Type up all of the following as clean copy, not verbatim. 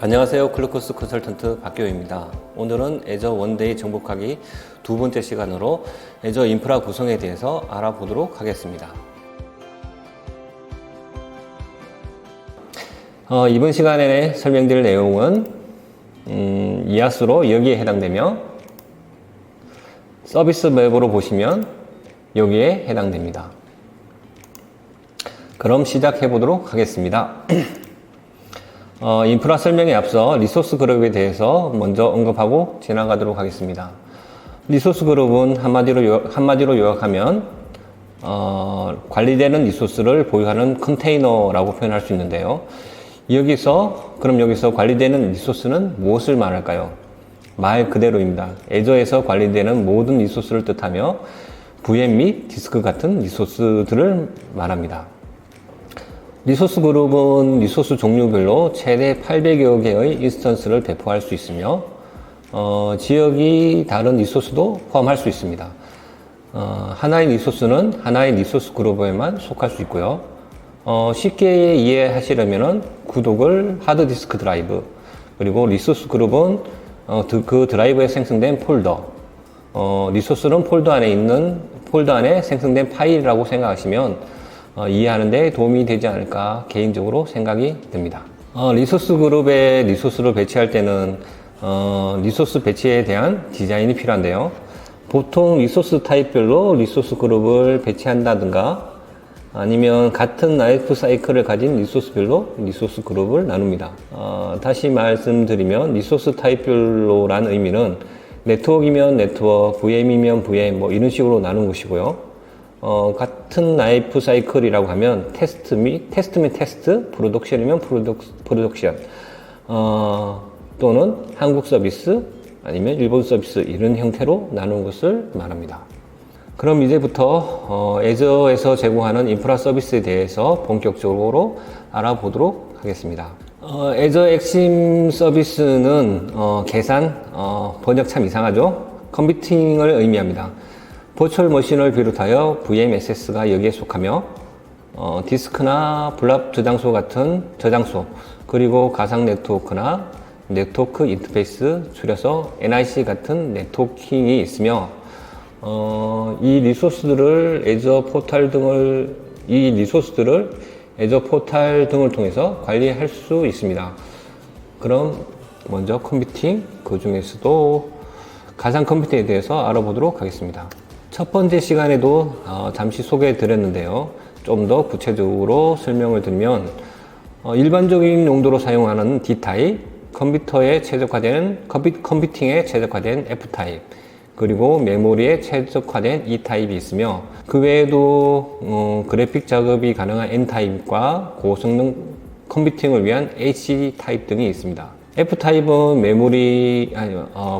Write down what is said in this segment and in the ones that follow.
안녕하세요. 클루커스 컨설턴트 박교우입니다. 오늘은 애저 원데이 정복하기 두 번째 시간으로 애저 인프라 구성에 대해서 알아보도록 하겠습니다. 이번 시간에 설명드릴 내용은 이하수로 여기에 해당되며 서비스 맵으로 보시면 여기에 해당됩니다. 그럼 시작해 보도록 하겠습니다. 인프라 설명에 앞서 리소스 그룹에 대해서 먼저 언급하고 지나가도록 하겠습니다. 리소스 그룹은 한마디로 요약하면 관리되는 리소스를 보유하는 컨테이너라고 표현할 수 있는데요. 여기서 관리되는 리소스는 무엇을 말할까요? 말 그대로입니다. 애저에서 관리되는 모든 리소스를 뜻하며 VM 및 디스크 같은 리소스들을 말합니다. 리소스 그룹은 리소스 종류별로 최대 800여 개의 인스턴스를 배포할 수 있으며 지역이 다른 리소스도 포함할 수 있습니다. 하나의 리소스는 하나의 리소스 그룹에만 속할 수 있고요. 쉽게 이해하시려면 구독을 하드디스크 드라이브, 그리고 리소스 그룹은 그 드라이브에 생성된 폴더, 리소스는 폴더 안에 생성된 파일이라고 생각하시면 이해하는 데 도움이 되지 않을까 개인적으로 생각이 듭니다. 리소스 그룹에 리소스를 배치할 때는 리소스 배치에 대한 디자인이 필요한데요. 보통 리소스 타입별로 리소스 그룹을 배치한다든가 아니면 같은 라이프 사이클을 가진 리소스별로 리소스 그룹을 나눕니다. 다시 말씀드리면 리소스 타입별로라는 의미는 네트워크이면 네트워크, VM이면 VM 이런 식으로 나눈 것이고요. 같은 라이프 사이클이라고 하면 테스트면 테스트, 프로덕션이면 프로덕션, 또는 한국 서비스 아니면 일본 서비스 이런 형태로 나누는 것을 말합니다. 그럼 이제부터 애저에서 제공하는 인프라 서비스에 대해서 본격적으로 알아보도록 하겠습니다. 애저 핵심 서비스는 계산, 번역 참 이상하죠? 컴퓨팅을 의미합니다. 버추얼 머신을 비롯하여 VMSS가 여기에 속하며 디스크나 블랍 저장소 같은 저장소, 그리고 가상 네트워크나 네트워크 인터페이스, 줄여서 NIC 같은 네트워킹이 있으며 이 리소스들을 애저 포탈 등을 통해서 관리할 수 있습니다. 그럼 먼저 컴퓨팅, 그 중에서도 가상 컴퓨팅에 대해서 알아보도록 하겠습니다. 첫 번째 시간에도 잠시 소개해 드렸는데요. 좀 더 구체적으로 설명을 드리면 일반적인 용도로 사용하는 D타입, 컴퓨팅에 최적화된 F타입, 그리고 메모리에 최적화된 E타입이 있으며 그 외에도 그래픽 작업이 가능한 N타입과 고성능 컴퓨팅을 위한 HD타입 등이 있습니다. F타입은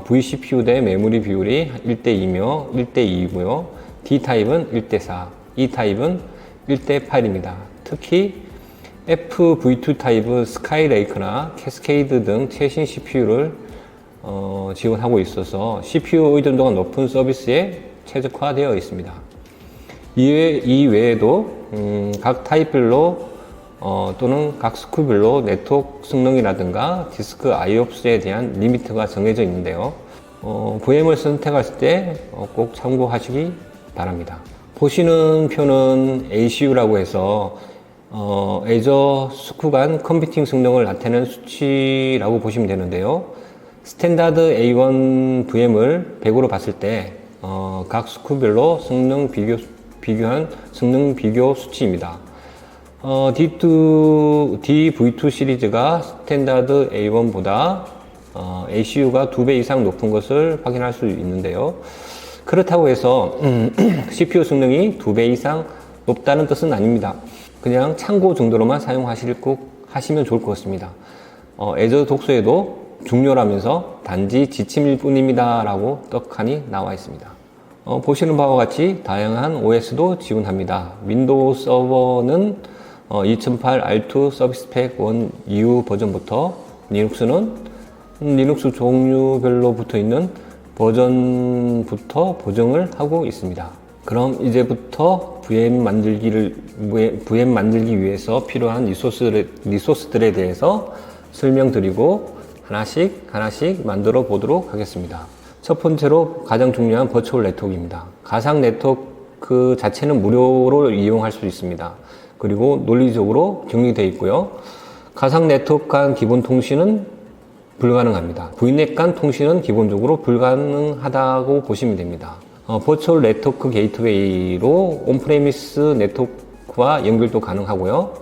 vCPU 대 메모리 비율이 1대2며 1대2이고요. D타입은 1대4, E타입은 1대8입니다. 특히 FV2 타입은 스카이레이크나 캐스케이드 등 최신 CPU를 지원하고 있어서 CPU 의존도가 높은 서비스에 최적화되어 있습니다. 이 외에도 각 타입별로 또는 각 스쿨별로 네트워크 성능이라든가 디스크 IOPS에 대한 리미트가 정해져 있는데요. VM을 선택하실 때 꼭 참고하시기 바랍니다. 보시는 표는 ACU라고 해서 애저 스쿠 간 컴퓨팅 성능을 나타내는 수치라고 보시면 되는데요. 스탠다드 A1 VM을 100으로 봤을 때 각 스쿠별로 비교한 성능 비교 수치입니다. DV2 시리즈가 스탠다드 A1보다 ACU가 2배 이상 높은 것을 확인할 수 있는데요. 그렇다고 해서 CPU 성능이 2배 이상 높다는 뜻은 아닙니다. 그냥 참고 정도로만 사용하시면 좋을 것 같습니다. 애저 독서에도 중요라면서 단지 지침일 뿐입니다 라고 떡하니 나와 있습니다. 보시는 바와 같이 다양한 OS도 지원합니다. 윈도우 서버는 2008 R2 서비스 팩 1 이후 버전부터 리눅스는 리눅스 종류별로 붙어 있는 버전부터 보정을 하고 있습니다. 그럼 이제부터 VM 만들기 위해서 필요한 리소스들에 대해서 설명드리고 하나씩 만들어 보도록 하겠습니다. 첫 번째로 가장 중요한 버추얼 네트워크입니다. 가상 네트워크 자체는 무료로 이용할 수 있습니다. 그리고 논리적으로 격리되어 있고요. 가상 네트워크 간 기본 통신은 불가능합니다. Vnet 간 통신은 기본적으로 불가능하다고 보시면 됩니다. 버추얼 네트워크 게이트웨이로 온프레미스 네트워크와 연결도 가능하고요.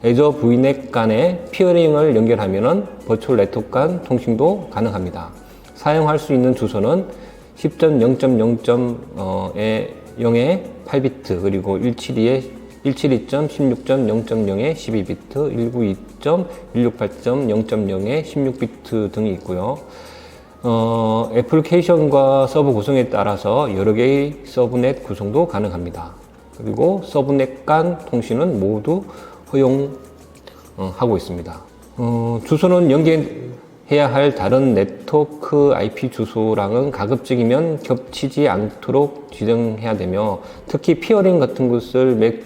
애저 Vnet 간의 피어링을 연결하면 버추얼 네트워크 간 통신도 가능합니다. 사용할 수 있는 주소는 10.0.0.0의 8비트, 그리고 172.16.0.0의 12비트, 192.168.0.0의 16비트 등이 있고요. 애플리케이션과 서버 구성에 따라서 여러 개의 서브넷 구성도 가능합니다. 그리고 서브넷 간 통신은 모두 허용하고 있습니다. 주소는 연계해야 할 다른 네트워크 IP 주소랑은 가급적이면 겹치지 않도록 지정해야 되며, 특히 피어링 같은 것을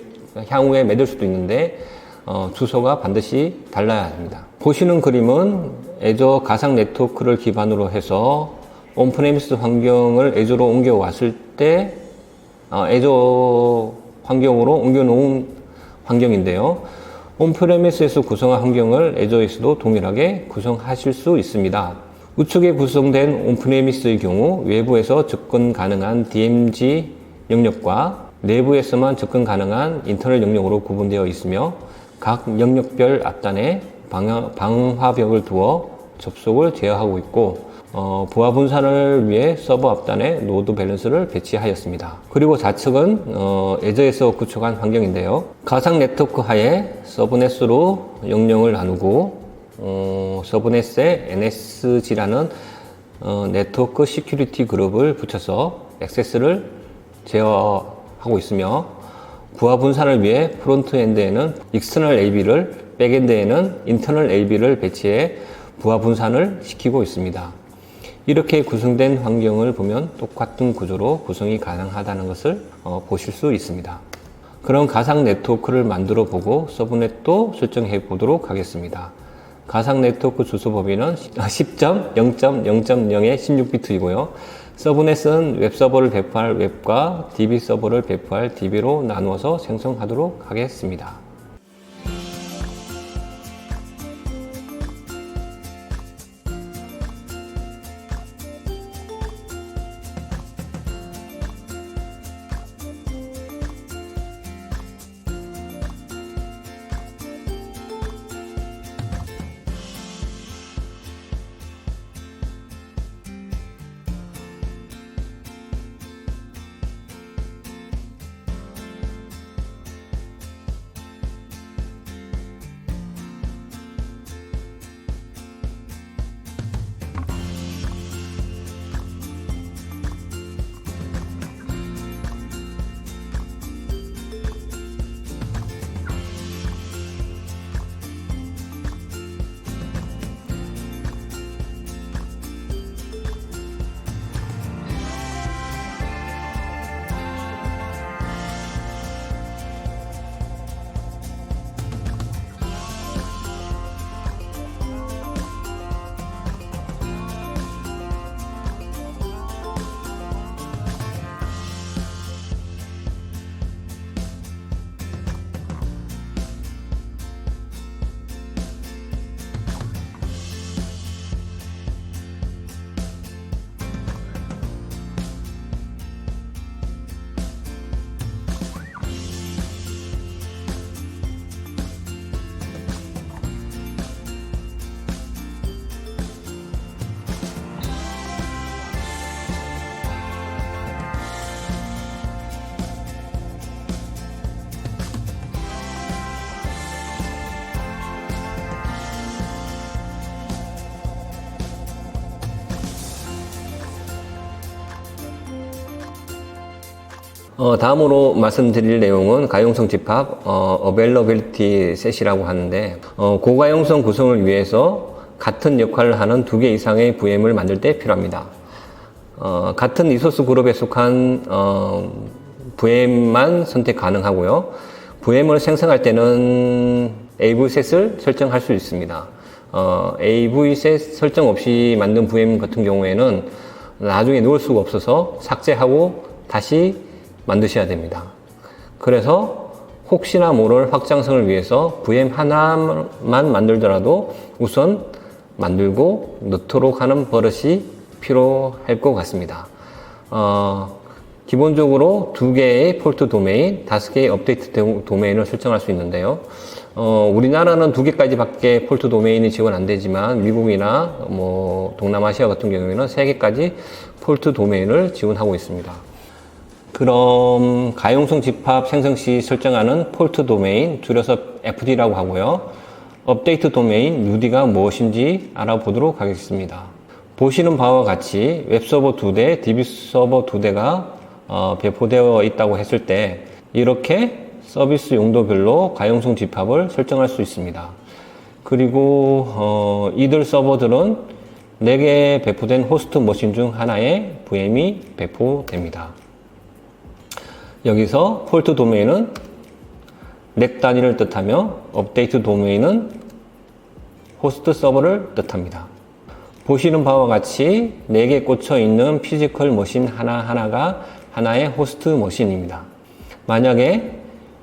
향후에 맺을 수도 있는데 주소가 반드시 달라야 합니다. 보시는 그림은 애저 가상 네트워크를 기반으로 해서 온프레미스 환경을 애저로 옮겨왔을 때 애저 환경으로 옮겨놓은 환경인데요. 온프레미스에서 구성한 환경을 애저에서도 동일하게 구성하실 수 있습니다. 우측에 구성된 온프레미스의 경우 외부에서 접근 가능한 DMZ 영역과 내부에서만 접근 가능한 인터널 영역으로 구분되어 있으며, 각 영역별 앞단에 방화벽을 두어 접속을 제어하고 있고, 부하 분산을 위해 서버 앞단에 노드 밸런스를 배치하였습니다. 그리고 좌측은 애저에서 구축한 환경인데요. 가상 네트워크 하에 서브넷으로 영역을 나누고 서브넷에 NSG라는 네트워크 시큐리티 그룹을 붙여서 액세스를 제어하고 있으며, 부하 분산을 위해 프론트엔드에는 익스터널 AB를, 백엔드에는 인터널 AB를 배치해 부하 분산을 시키고 있습니다. 이렇게 구성된 환경을 보면 똑같은 구조로 구성이 가능하다는 것을 보실 수 있습니다. 그럼 가상 네트워크를 만들어 보고 서브넷도 설정해 보도록 하겠습니다. 가상 네트워크 주소 범위는 10.0.0.0의 16비트이고요. 서브넷은 웹서버를 배포할 웹과 DB 서버를 배포할 DB로 나누어서 생성하도록 하겠습니다. 다음으로 말씀드릴 내용은 가용성 집합, Availability Set이라고 하는데, 고가용성 구성을 위해서 같은 역할을 하는 2개 이상의 VM을 만들 때 필요합니다. 같은 리소스 그룹에 속한 VM만 선택 가능하고요. VM을 생성할 때는 AV셋을 설정할 수 있습니다. AV셋 설정 없이 만든 VM 같은 경우에는 나중에 넣을 수가 없어서 삭제하고 다시 만드셔야 됩니다. 그래서 혹시나 모를 확장성을 위해서 VM 하나만 만들더라도 우선 만들고 넣도록 하는 버릇이 필요할 것 같습니다. 기본적으로 2개의 폴트 도메인, 5개의 업데이트 도메인을 설정할 수 있는데요. 우리나라는 2개까지 밖에 폴트 도메인이 지원 안 되지만 미국이나 동남아시아 같은 경우에는 3개까지 폴트 도메인을 지원하고 있습니다. 그럼 가용성 집합 생성 시 설정하는 폴트 도메인, 줄여서 FD라고 하고요. 업데이트 도메인, UD가 무엇인지 알아보도록 하겠습니다. 보시는 바와 같이 웹서버 2대, DB 서버 2대가 배포되어 있다고 했을 때 이렇게 서비스 용도별로 가용성 집합을 설정할 수 있습니다. 그리고 이들 서버들은 4개 배포된 호스트 머신 중 하나에 VM이 배포됩니다. 여기서 폴트 도메인은 넥 단위를 뜻하며 업데이트 도메인은 호스트 서버를 뜻합니다. 보시는 바와 같이 4개 꽂혀 있는 피지컬 머신 하나하나가 하나의 호스트 머신입니다. 만약에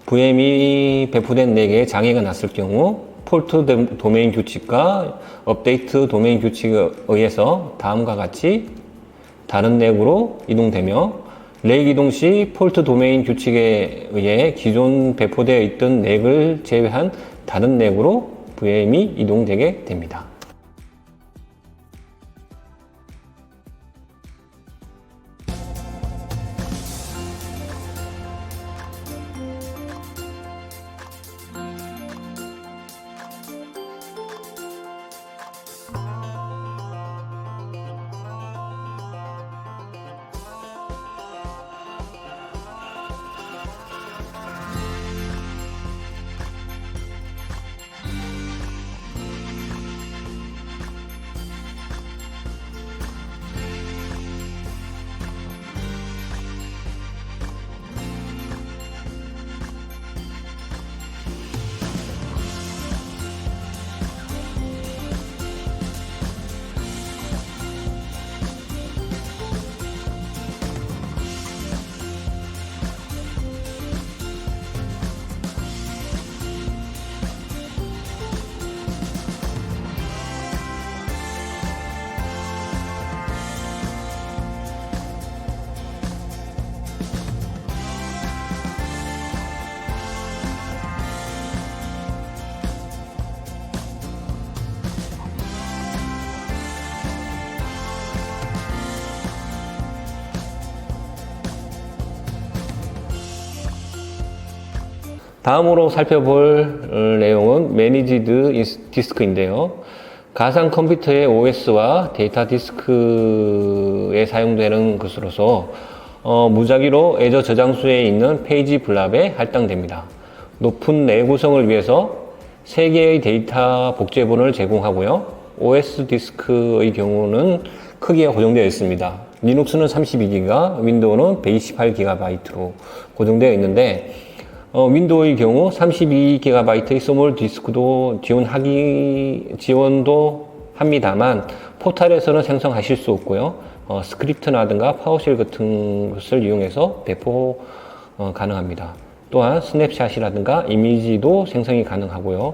VM이 배포된 4개의 장애가 났을 경우 폴트 도메인 규칙과 업데이트 도메인 규칙에 의해서 다음과 같이 다른 넥으로 이동되며 렉 이동 시 폴트 도메인 규칙에 의해 기존 배포되어 있던 넥을 제외한 다른 넥으로 VM이 이동되게 됩니다. 다음으로 살펴볼 내용은 매니지드 디스크인데요. 가상 컴퓨터의 OS와 데이터 디스크에 사용되는 것으로서 무작위로 애저 저장소에 있는 페이지 블랍에 할당됩니다. 높은 내구성을 위해서 3개의 데이터 복제본을 제공하고요. OS 디스크의 경우는 크기가 고정되어 있습니다. 리눅스는 32기가, 윈도우는 128GB로 고정되어 있는데 윈도우의 경우 32GB의 스몰 디스크도 지원도 합니다만 포탈에서는 생성하실 수 없고요. 스크립트라든가 파워쉘 같은 것을 이용해서 배포 가능합니다. 또한 스냅샷이라든가 이미지도 생성이 가능하고요.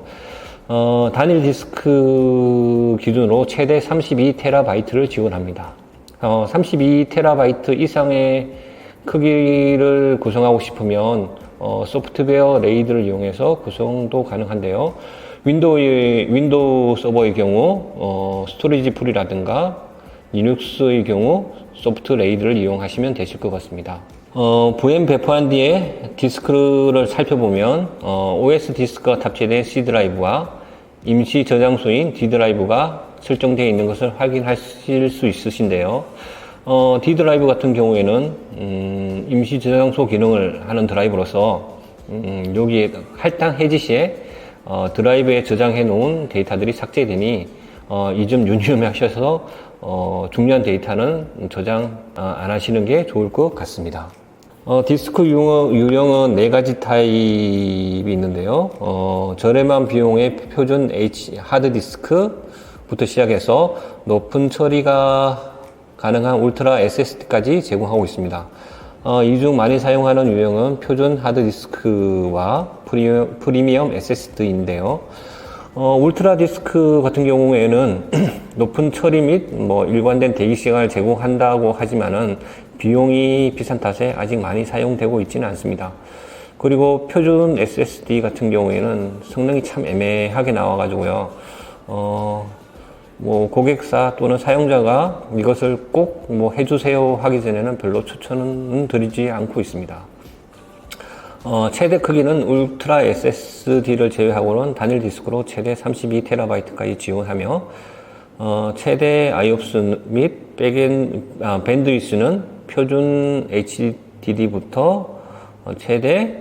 단일 디스크 기준으로 최대 32TB를 지원합니다. 32TB 이상의 크기를 구성하고 싶으면 소프트웨어 레이드를 이용해서 구성도 가능한데요. 윈도우 서버의 경우 스토리지 풀이라든가 리눅스의 경우 소프트 레이드를 이용하시면 되실 것 같습니다. VM 배포한 뒤에 디스크를 살펴보면 OS 디스크가 탑재된 C 드라이브와 임시 저장소인 D 드라이브가 설정되어 있는 것을 확인하실 수 있으신데요. D 드라이브 같은 경우에는 임시 저장소 기능을 하는 드라이브로서 여기에 할당 해지 시에 드라이브에 저장해 놓은 데이터들이 삭제되니 이 점 유념하셔서 중요한 데이터는 저장 안 하시는 게 좋을 것 같습니다. 디스크 유형은 네 가지 타입이 있는데요. 저렴한 비용의 표준 하드디스크부터 시작해서 높은 처리가 가능한 울트라 SSD까지 제공하고 있습니다. 이 중 많이 사용하는 유형은 표준 하드디스크와 프리미엄 SSD인데요. 울트라 디스크 같은 경우에는 높은 처리 및 일관된 대기 시간을 제공한다고 하지만은 비용이 비싼 탓에 아직 많이 사용되고 있지는 않습니다. 그리고 표준 SSD 같은 경우에는 성능이 참 애매하게 나와가지고요. 고객사 또는 사용자가 이것을 꼭 해주세요 하기 전에는 별로 추천은 드리지 않고 있습니다. 최대 크기는 울트라 SSD를 제외하고는 단일 디스크로 최대 32TB까지 지원하며 최대 IOPS 및 밴드위스는 표준 HDD부터 최대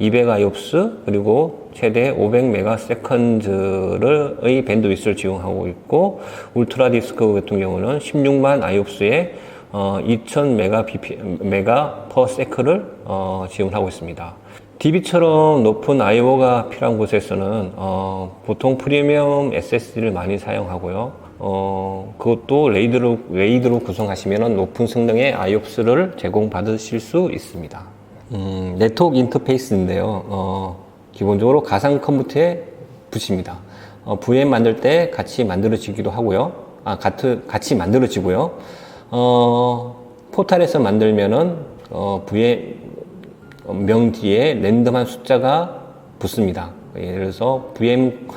200IOPS 그리고 최대 500MS의 밴드위스를 지원하고 있고 울트라 디스크 같은 경우는 16만 IOPS에 2000MB/s를 지원하고 있습니다. DB처럼 높은 I/O가 필요한 곳에서는 보통 프리미엄 SSD를 많이 사용하고요. 그것도 레이드로 구성하시면 높은 성능의 IOPS를 제공받으실 수 있습니다. 네트워크 인터페이스인데요. 기본적으로 가상 컴퓨터에 붙입니다. VM 만들 때 같이 만들어지기도 하고요. 같이 만들어지고요. 포탈에서 만들면은 VM 명 뒤에 랜덤한 숫자가 붙습니다. 예를 들어서 VM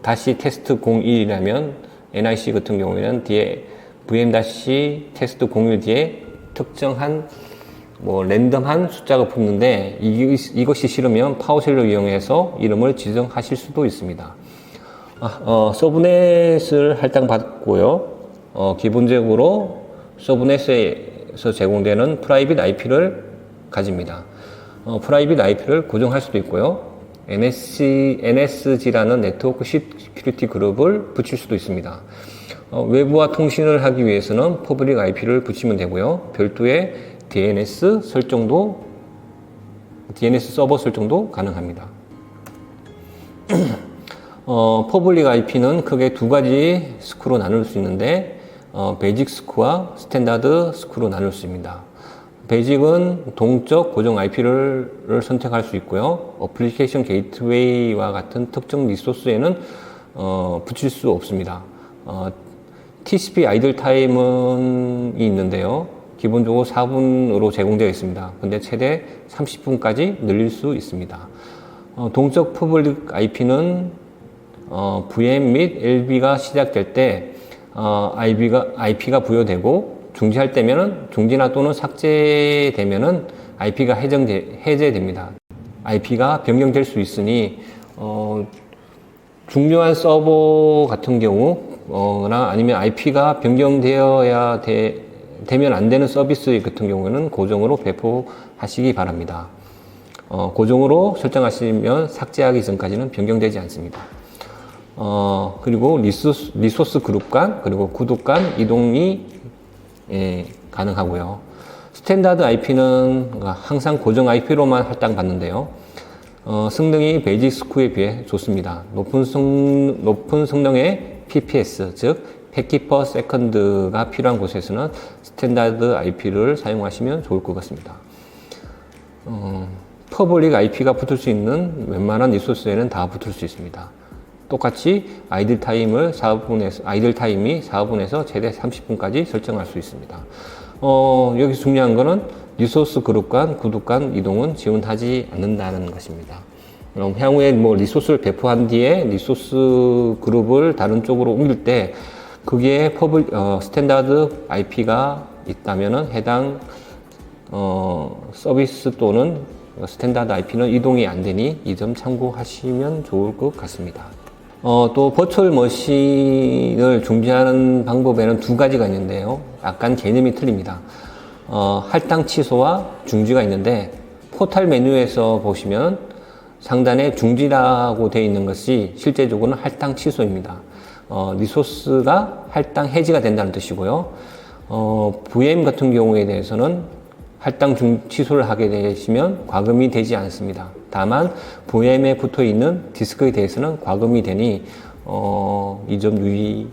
다시 테스트 01이라면 NIC 같은 경우에는 뒤에 VM 다시 테스트 01 뒤에 특정한 랜덤한 숫자가 붙는데 이것이 싫으면 파워쉘을 이용해서 이름을 지정하실 수도 있습니다. 서브넷을 할당받고요. 기본적으로 서브넷에서 제공되는 프라이빗 IP를 가집니다. 프라이빗 IP를 고정할 수도 있고요. NSG라는 네트워크 시큐리티 그룹을 붙일 수도 있습니다. 외부와 통신을 하기 위해서는 퍼블릭 IP를 붙이면 되고요. 별도의 DNS 서버 설정도 가능합니다. 퍼블릭 IP는 크게 두 가지 스크로 나눌 수 있는데 베이직 스크와 스탠다드 스크로 나눌 수 있습니다. 베이직은 동적 고정 IP를 선택할 수 있고요. 어플리케이션 게이트웨이와 같은 특정 리소스에는 붙일 수 없습니다. TCP 아이들 타임이 있는데요. 기본적으로 4분으로 제공되어 있습니다. 근데 최대 30분까지 늘릴 수 있습니다. 동적 퍼블릭 IP는 VM 및 LB가 시작될 때 IP가 부여되고 중지할 때면은 중지나 또는 삭제되면은 IP가 해제됩니다. IP가 변경될 수 있으니 중요한 서버 같은 경우나 아니면 IP가 변경되어야 되면 안 되는 서비스 같은 경우에는 고정으로 배포하시기 바랍니다. 고정으로 설정하시면 삭제하기 전까지는 변경되지 않습니다. 그리고 리소스 그룹 간 그리고 구독 간 이동이 가능하고요. 스탠다드 IP는 항상 고정 IP로만 할당받는데요. 성능이 베이직 스크에 비해 좋습니다. 높은 성능의 PPS, 즉 패킷 퍼 세컨드가 필요한 곳에서는 스탠다드 IP를 사용하시면 좋을 것 같습니다. 퍼블릭 IP가 붙을 수 있는 웬만한 리소스에는 다 붙을 수 있습니다. 똑같이 아이들 타임이 4분에서 최대 30분까지 설정할 수 있습니다. 여기서 중요한 거는 리소스 그룹 간, 구독 간 이동은 지원하지 않는다는 것입니다. 향후에 리소스를 배포한 뒤에 리소스 그룹을 다른 쪽으로 옮길 때 그게 스탠다드 IP가 있다면은 해당 서비스 또는 스탠다드 IP는 이동이 안 되니 이 점 참고하시면 좋을 것 같습니다. 또 버추얼 머신을 중지하는 방법에는 두 가지가 있는데요. 약간 개념이 틀립니다. 할당 취소와 중지가 있는데 포탈 메뉴에서 보시면 상단에 중지라고 되어 있는 것이 실제적으로는 할당 취소입니다. 리소스가 할당 해지가 된다는 뜻이고요. VM 같은 경우에 대해서는 할당 취소를 하게 되시면 과금이 되지 않습니다. 다만 VM에 붙어 있는 디스크에 대해서는 과금이 되니 이 점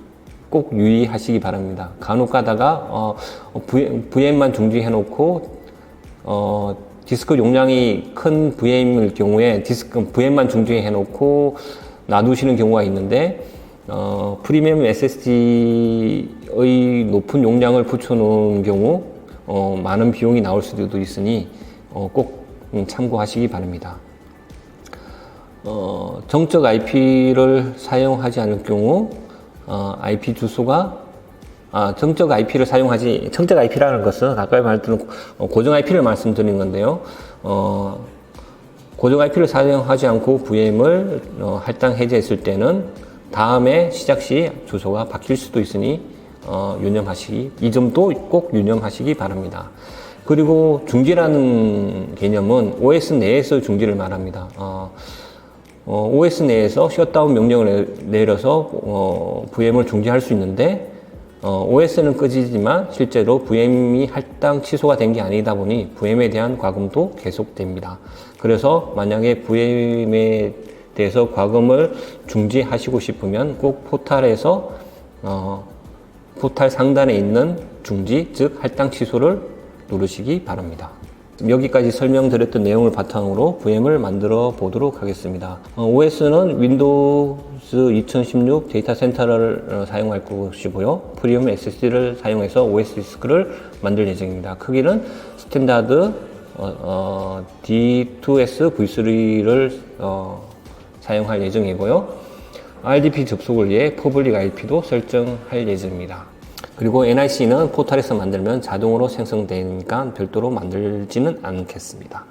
꼭 유의하시기 바랍니다. 간혹 가다가 VM만 중지해 놓고 디스크 용량이 큰 VM일 경우에 VM만 중지해 놓고 놔두시는 경우가 있는데 프리미엄 SSD의 높은 용량을 붙여놓은 경우 많은 비용이 나올 수도 있으니 꼭 참고하시기 바랍니다. 정적 IP를 사용하지 않을 경우 IP 주소가 정적 IP라는 것은 아까 말했던 고정 IP를 말씀드린 건데요. 고정 IP를 사용하지 않고 VM을 할당 해제했을 때는 다음에 시작 시 주소가 바뀔 수도 있으니 이 점도 꼭 유념하시기 바랍니다. 그리고 중지라는 개념은 OS 내에서 중지를 말합니다. OS 내에서 셧다운 명령을 내려서 VM을 중지할 수 있는데 OS는 꺼지지만 실제로 VM이 할당 취소가 된 게 아니다 보니 VM에 대한 과금도 계속됩니다. 그래서 만약에 VM에 대해서 과금을 중지하시고 싶으면 꼭 포탈에서 포탈 상단에 있는 중지, 즉 할당 취소를 누르시기 바랍니다. 여기까지 설명드렸던 내용을 바탕으로 VM을 만들어 보도록 하겠습니다. OS는 윈도우즈 2016 데이터 센터를 사용할 것이고요. 프리미엄 SSD를 사용해서 OS 디스크를 만들 예정입니다. 크기는 스탠다드 D2S V3를 사용할 예정이고요. RDP 접속을 위해 퍼블릭 IP도 설정할 예정입니다. 그리고 NIC는 포탈에서 만들면 자동으로 생성되니까 별도로 만들지는 않겠습니다.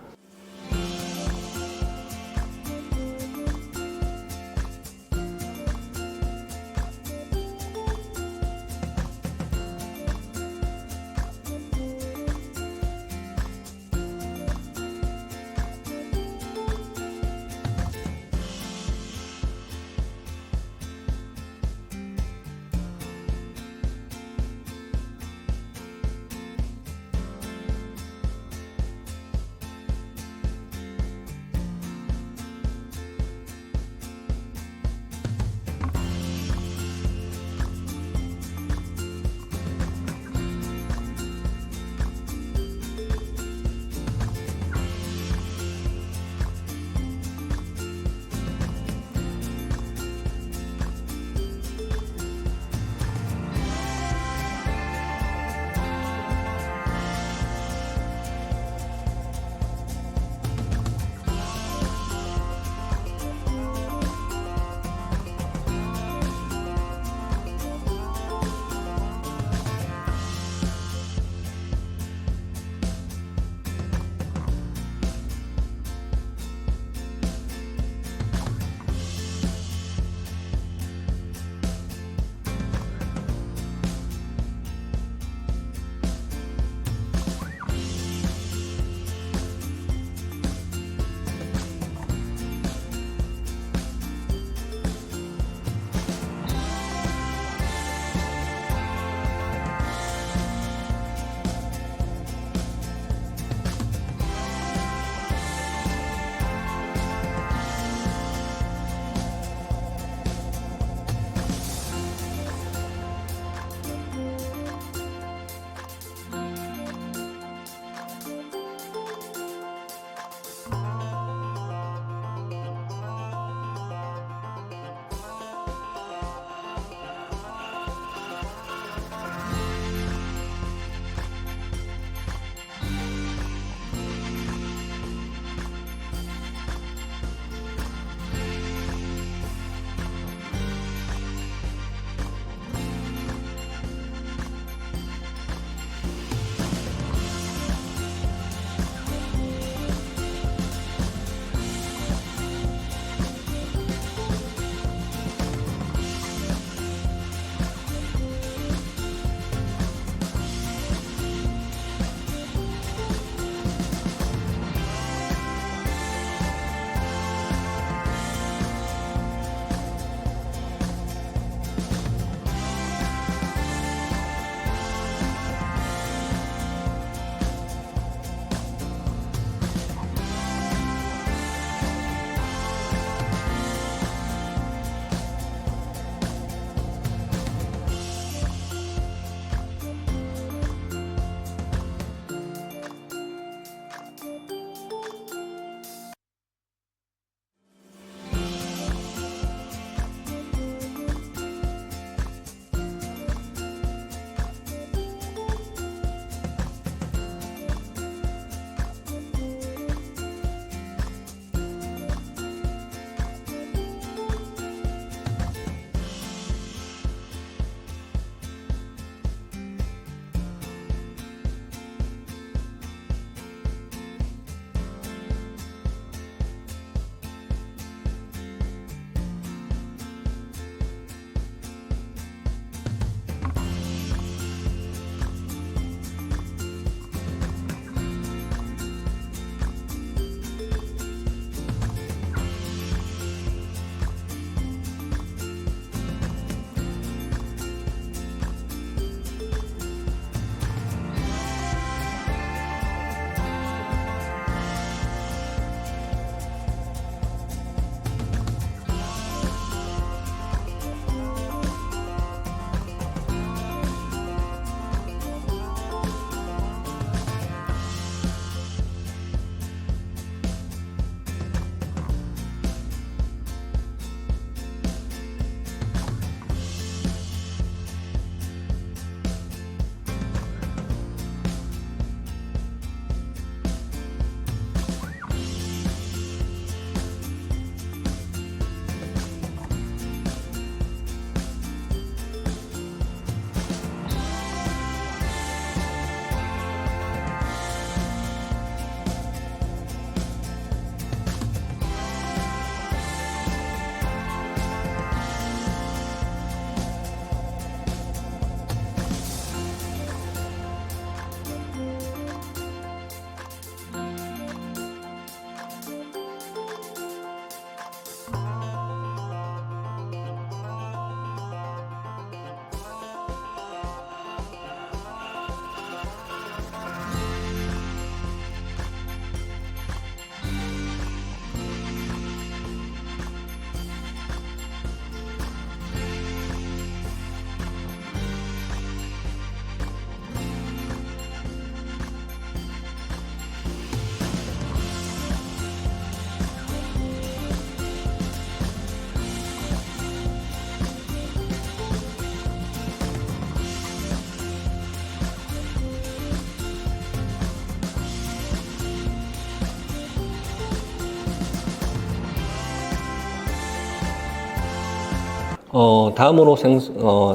다음으로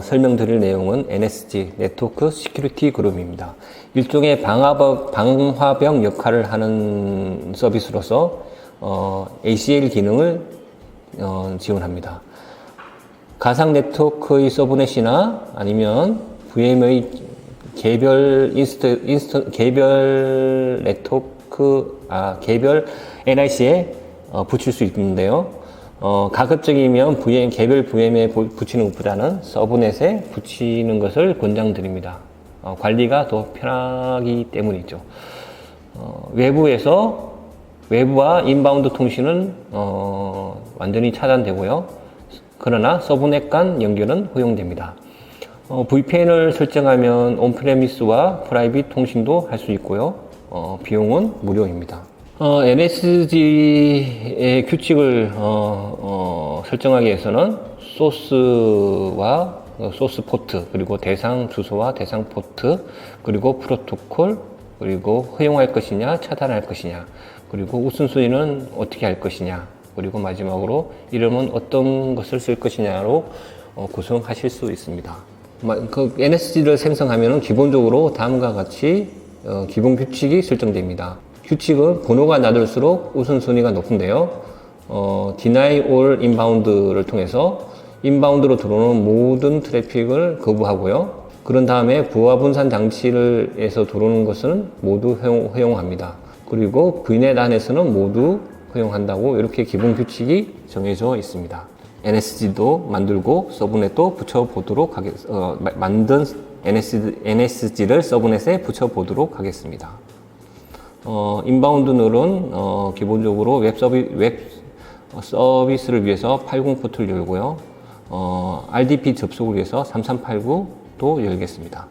설명드릴 내용은 NSG, 네트워크 시큐리티 그룹입니다. 일종의 방화벽 역할을 하는 서비스로서 ACL 기능을 지원합니다. 가상 네트워크의 서브넷이나 아니면 VM의 개별 개별 NIC에 붙일 수 있는데요. 가급적이면 개별 VM에 붙이는 것보다는 서브넷에 붙이는 것을 권장드립니다. 관리가 더 편하기 때문이죠. 외부와 인바운드 통신은 완전히 차단되고요. 그러나 서브넷 간 연결은 허용됩니다. VPN을 설정하면 온프레미스와 프라이빗 통신도 할 수 있고요. 비용은 무료입니다. NSG의 규칙을 설정하기 위해서는 소스와 소스 포트, 그리고 대상 주소와 대상 포트, 그리고 프로토콜, 그리고 허용할 것이냐 차단할 것이냐, 그리고 우선순위는 어떻게 할 것이냐, 그리고 마지막으로 이름은 어떤 것을 쓸 것이냐로 구성하실 수 있습니다. NSG를 생성하면 기본적으로 다음과 같이 기본 규칙이 설정됩니다. 규칙은 번호가 낮을수록 우선순위가 높은데요. Deny all inbound를 통해서 인바운드로 들어오는 모든 트래픽을 거부하고요. 그런 다음에 부하 분산 장치에서 들어오는 것은 모두 허용합니다. 그리고 VNet 안에서는 모두 허용한다고 이렇게 기본 규칙이 정해져 있습니다. NSG도 만들고 서브넷도 붙여보도록 만든 NSG를 서브넷에 붙여보도록 하겠습니다. 인바운드는 기본적으로 웹 서비스를 위해서 80 포트를 열고요. RDP 접속을 위해서 3389도 열겠습니다.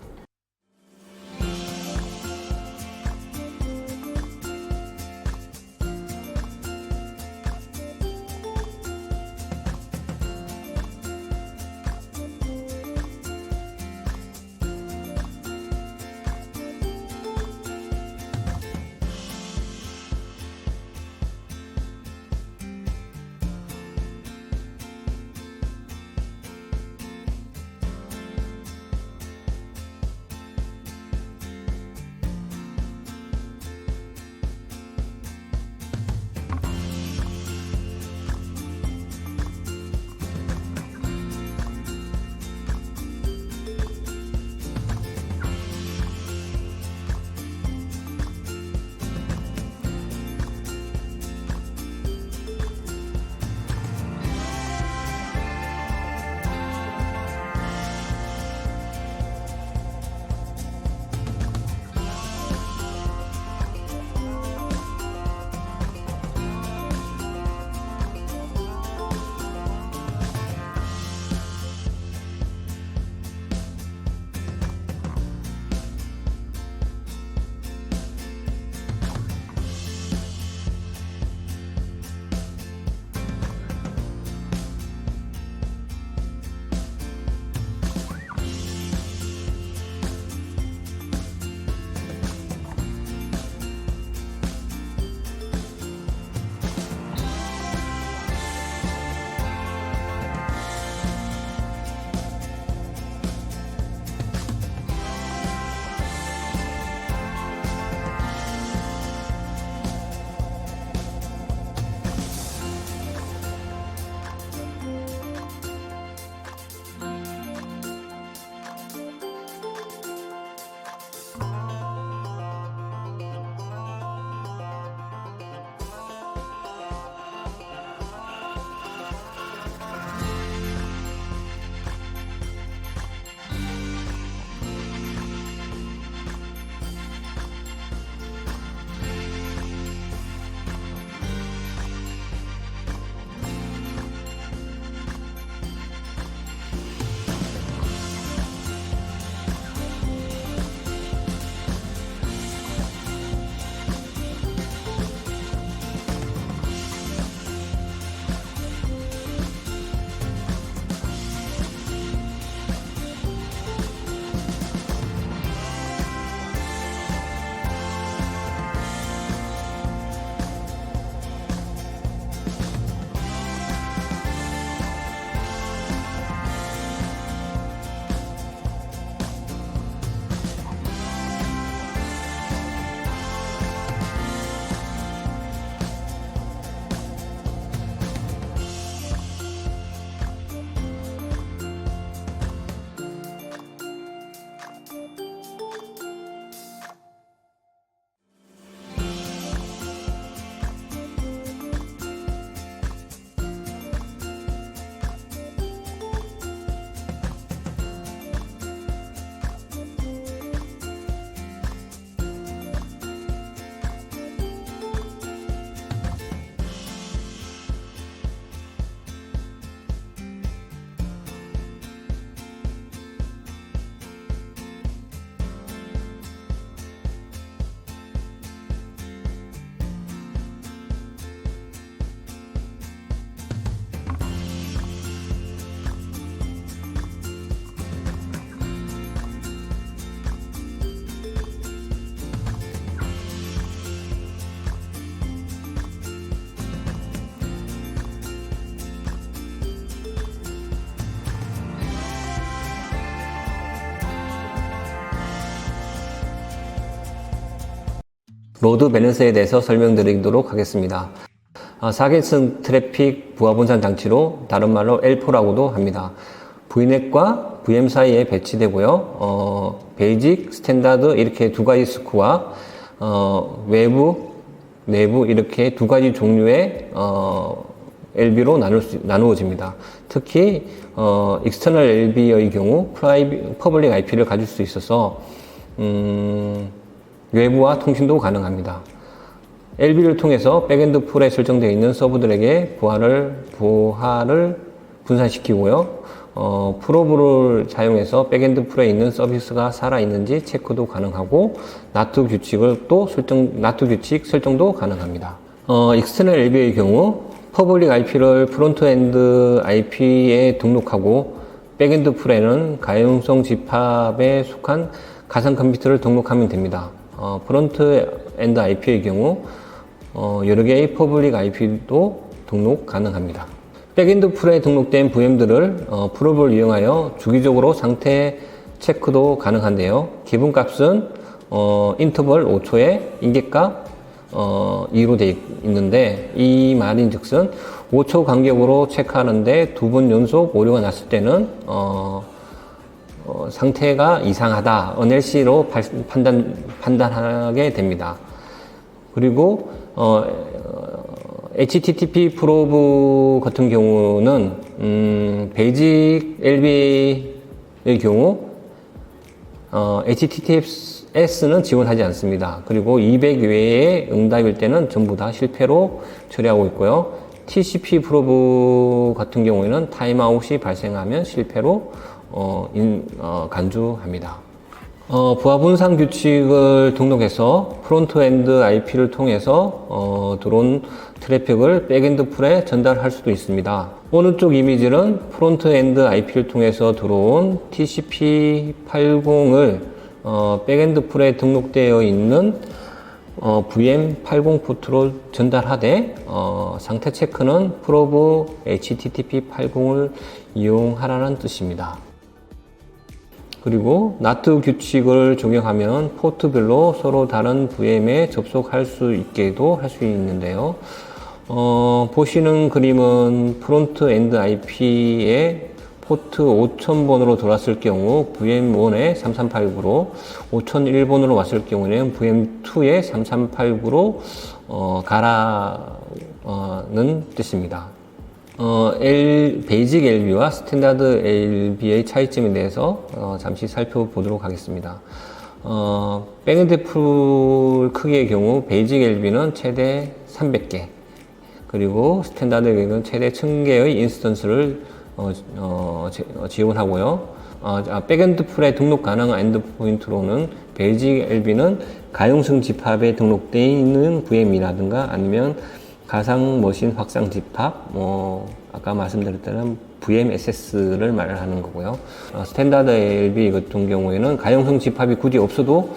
로드 밸런스에 대해서 설명드리도록 하겠습니다. 4계층 트래픽 부하 분산 장치로 다른 말로 L4라고도 합니다. V넷과 VM 사이에 배치되고요. 베이직, 스탠다드 이렇게 두 가지 스크와 외부, 내부 이렇게 두 가지 종류의 LB로 나누어집니다. 특히 익스터널 LB의 경우 퍼블릭 IP를 가질 수 있어서 외부와 통신도 가능합니다. LB를 통해서 백엔드 풀에 설정되어 있는 서버들에게 부하를 분산시키고요. 프로브를 사용해서 백엔드 풀에 있는 서비스가 살아있는지 체크도 가능하고 나트 규칙 설정도 가능합니다. 익스터널 LB의 경우 퍼블릭 IP를 프론트엔드 IP에 등록하고 백엔드 풀에는 가용성 집합에 속한 가상 컴퓨터를 등록하면 됩니다. 프론트엔드 IP의 경우 여러 개의 퍼블릭 IP도 등록 가능합니다. 백엔드 풀에 등록된 VM들을 프로브를 이용하여 주기적으로 상태 체크도 가능한데요. 기본값은 인터벌 5초에 인계값 2로 되어 있는데, 이 말인즉슨 5초 간격으로 체크하는데 두 번 연속 오류가 났을 때는 상태가 이상하다, NLC로 판단하게 됩니다. 그리고 HTTP 프로브 같은 경우는 베이직 LB의 경우 HTTPS는 지원하지 않습니다. 그리고 200 외의 응답일 때는 전부 다 실패로 처리하고 있고요. TCP 프로브 같은 경우에는 타임아웃이 발생하면 실패로 간주합니다. 부하 분산 규칙을 등록해서 프론트엔드 IP를 통해서 들어온 트래픽을 백엔드 풀에 전달할 수도 있습니다. 오른쪽 이미지는 프론트엔드 IP를 통해서 들어온 TCP80을 백엔드 풀에 등록되어 있는 VM80 포트로 전달하되 상태 체크는 프로브 HTTP80을 이용하라는 뜻입니다. 그리고 나트 규칙을 적용하면 포트별로 서로 다른 VM에 접속할 수 있게도 할 수 있는데요. 보시는 그림은 프론트 엔드 IP에 포트 5000번으로 들어왔을 경우 VM1에 3389로, 5001번으로 왔을 경우에는 VM2에 3389로 가라는 뜻입니다. 베이직 LB와 스탠다드 LB의 차이점에 대해서 잠시 살펴보도록 하겠습니다. 백엔드 풀 크기의 경우 베이직 LB는 최대 300개, 그리고 스탠다드 LB는 최대 1000개의 인스턴스를 지원하고요. 백엔드 풀에 등록 가능한 엔드포인트로는 베이직 LB는 가용성 집합에 등록되어 있는 VM이라든가 아니면 가상 머신 확장 집합, 아까 말씀드렸던 VMSS를 말하는 거고요. 스탠다드 LB 같은 경우에는 가용성 집합이 굳이 없어도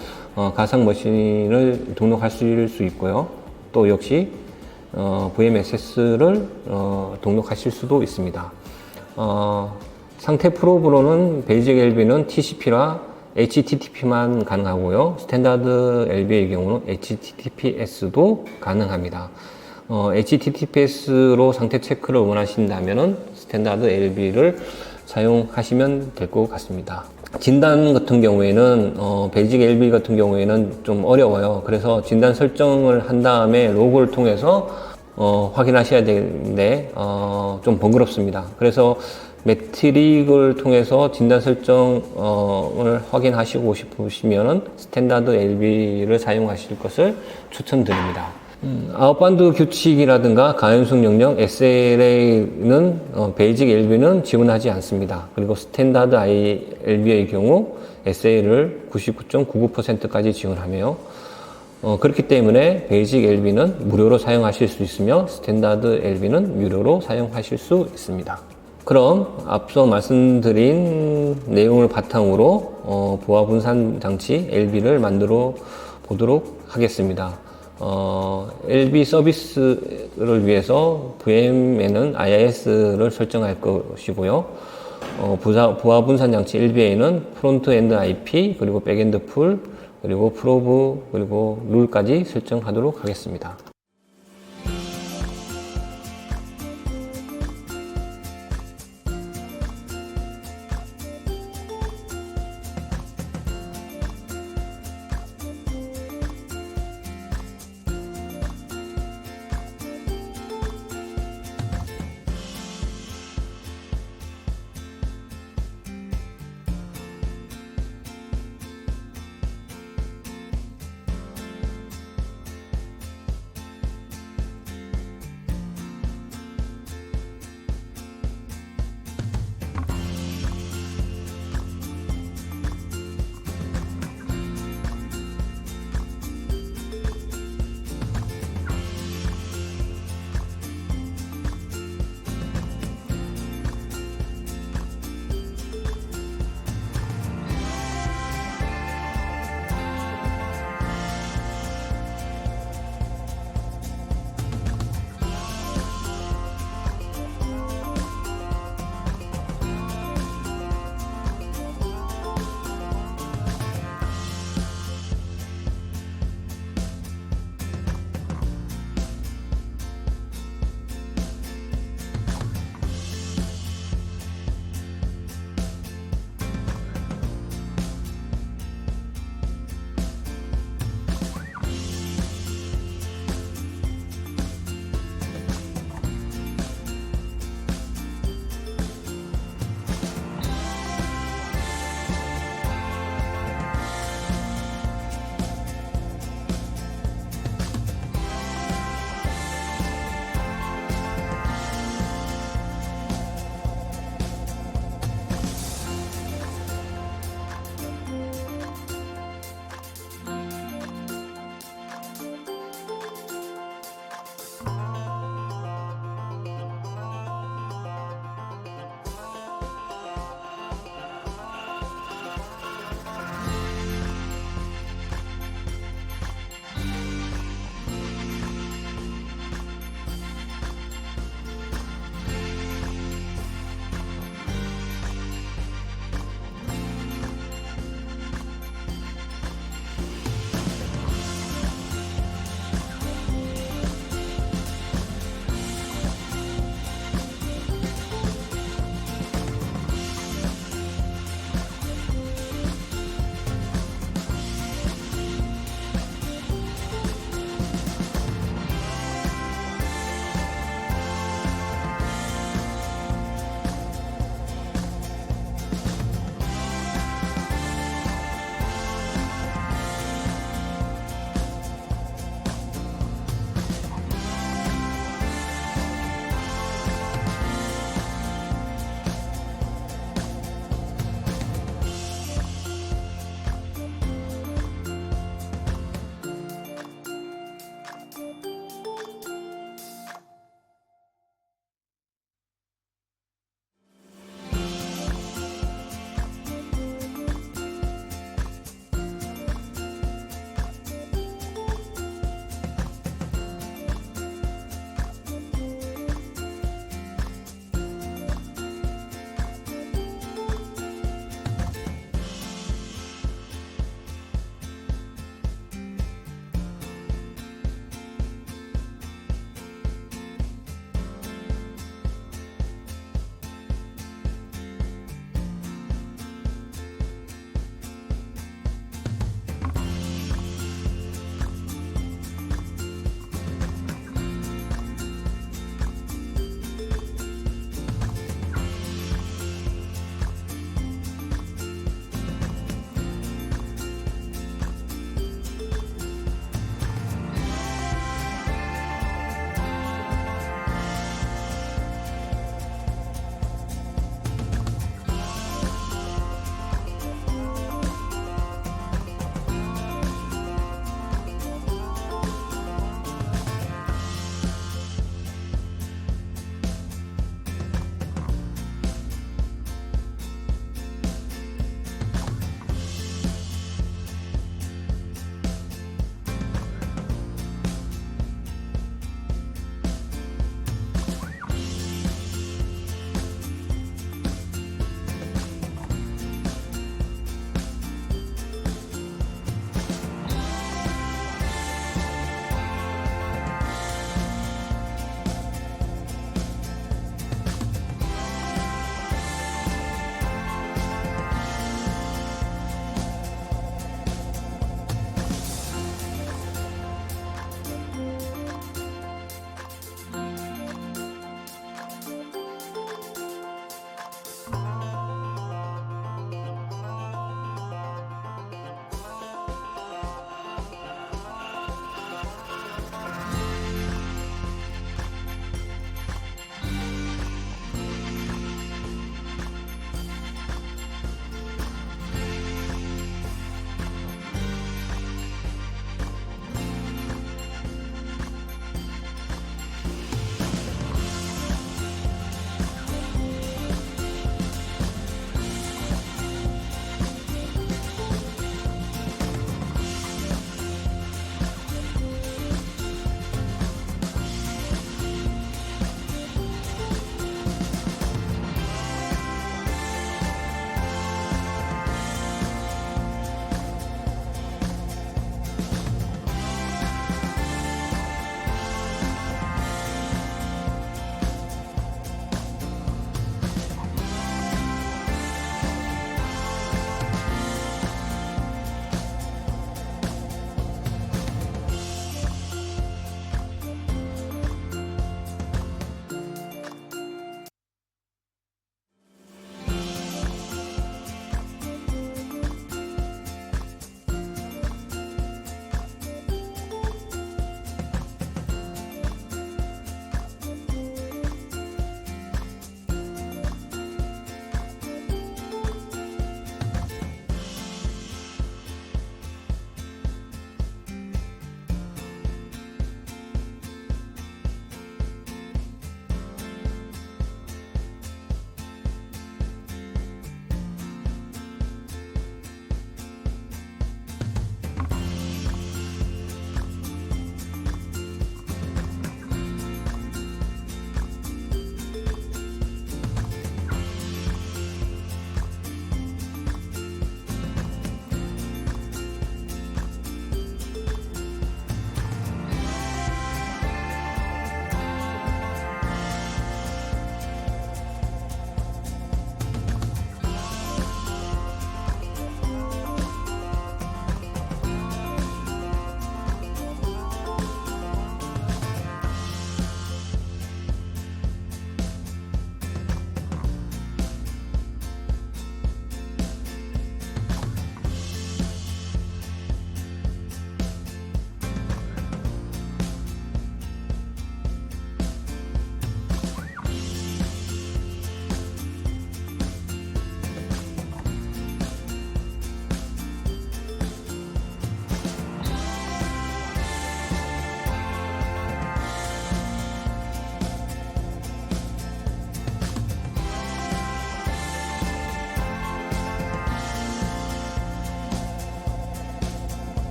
가상 머신을 등록할 수 있고요. 또 역시 VMSS를 등록하실 수도 있습니다. 상태 프로브로는 베이직 LB는 TCP와 HTTP만 가능하고요. 스탠다드 LB의 경우는 HTTPS도 가능합니다. HTTPS로 상태 체크를 원하신다면 스탠다드 LB를 사용하시면 될 것 같습니다. 진단 같은 경우에는 베이직 LB 같은 경우에는 좀 어려워요. 그래서 진단 설정을 한 다음에 로그를 통해서 확인하셔야 되는데 좀 번거롭습니다. 그래서 매트릭을 통해서 진단 설정을 확인하시고 싶으시면 스탠다드 LB를 사용하실 것을 추천드립니다. 아웃반드 규칙이라든가 가용성 명령 SLA는 베이직 LB는 지원하지 않습니다. 그리고 스탠다드 LB의 경우 SLA를 99.99%까지 지원하며 그렇기 때문에 베이직 LB는 무료로 사용하실 수 있으며 스탠다드 LB는 유료로 사용하실 수 있습니다. 그럼 앞서 말씀드린 내용을 바탕으로 부하 분산 장치 LB를 만들어 보도록 하겠습니다. LB 서비스를 위해서 VM에는 IIS를 설정할 것이고요. 부하 분산 장치 LB에는 프론트 엔드 IP 그리고 백엔드 풀 그리고 프로브, 그리고 룰까지 설정하도록 하겠습니다.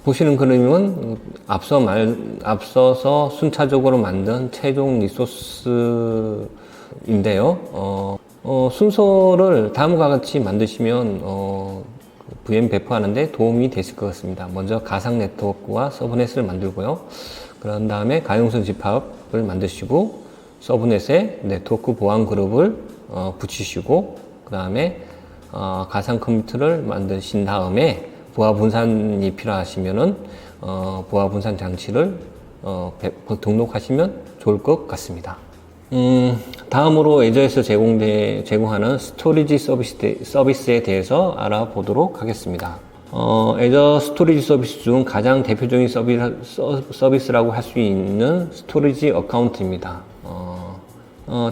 보시는 그림은 앞서서 순차적으로 만든 최종 리소스인데요. 순서를 다음과 같이 만드시면 VM 배포하는데 도움이 되실 것 같습니다. 먼저 가상 네트워크와 서브넷을 만들고요. 그런 다음에 가용성 집합을 만드시고 서브넷에 네트워크 보안 그룹을 붙이시고 그 다음에 가상 컴퓨터를 만드신 다음에 부하 분산이 필요하시면은 부하 분산 장치를 등록하시면 좋을 것 같습니다. 다음으로 애저에서 제공하는 스토리지 서비스에 대해서 알아보도록 하겠습니다. 애저 스토리지 서비스 중 가장 대표적인 서비스라고 할 수 있는 스토리지 어카운트입니다.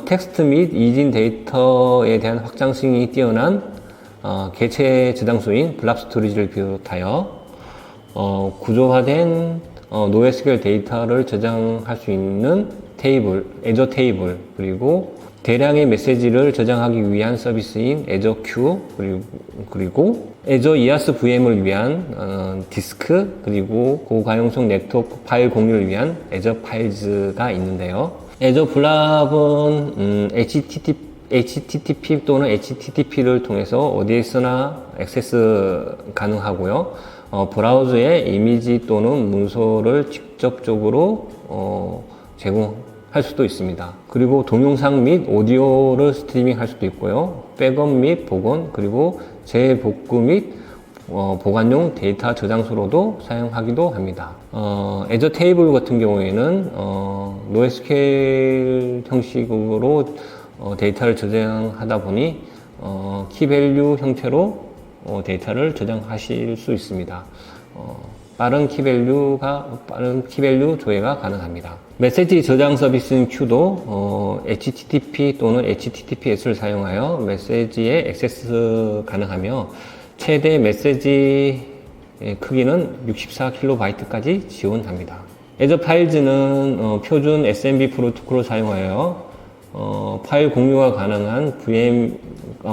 텍스트 및 이진 데이터에 대한 확장성이 뛰어난 개체 저장소인 블랍 스토리지를 비롯하여 구조화된 NoSQL 데이터를 저장할 수 있는 테이블, 애저 테이블, 그리고 대량의 메시지를 저장하기 위한 서비스인 애저 큐, 그리고 애저 EAS VM을 위한 디스크, 그리고 고가용성 네트워크 파일 공유를 위한 애저 파일즈가 있는데요. 애저 블랍은 HTTP 또는 HTTP를 통해서 어디에서나 액세스 가능하고요. 브라우저에 이미지 또는 문서를 직접적으로 제공할 수도 있습니다. 그리고 동영상 및 오디오를 스트리밍 할 수도 있고요. 백업 및 복원, 그리고 재복구 및 보관용 데이터 저장소로도 사용하기도 합니다. 애저 테이블 같은 경우에는 NoSQL 형식으로 데이터를 저장하다 보니 키밸류 형태로 데이터를 저장하실 수 있습니다. 빠른 키밸류 조회가 가능합니다. 메시지 저장 서비스인 큐도 HTTP 또는 HTTPS를 사용하여 메시지에 액세스 가능하며 최대 메시지 크기는 64KB까지 지원합니다. 애저 파일즈는 표준 SMB 프로토콜을 사용하여 파일 공유가 가능한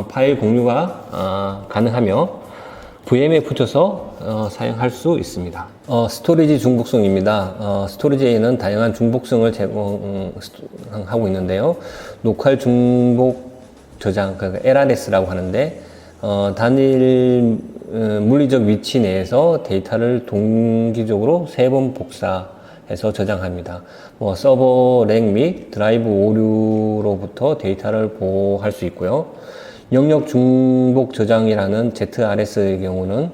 파일 공유가 가능하며 VM에 붙여서 사용할 수 있습니다. 스토리지 중복성입니다. 스토리지에는 다양한 중복성을 제공하고 있는데요. 로컬 중복 저장, 그러니까 LRS라고 하는데 단일 물리적 위치 내에서 데이터를 동기적으로 3번 복사해서 저장합니다. 서버 렉 및 드라이브 오류로부터 데이터를 보호할 수 있고요. 영역 중복 저장이라는 ZRS의 경우는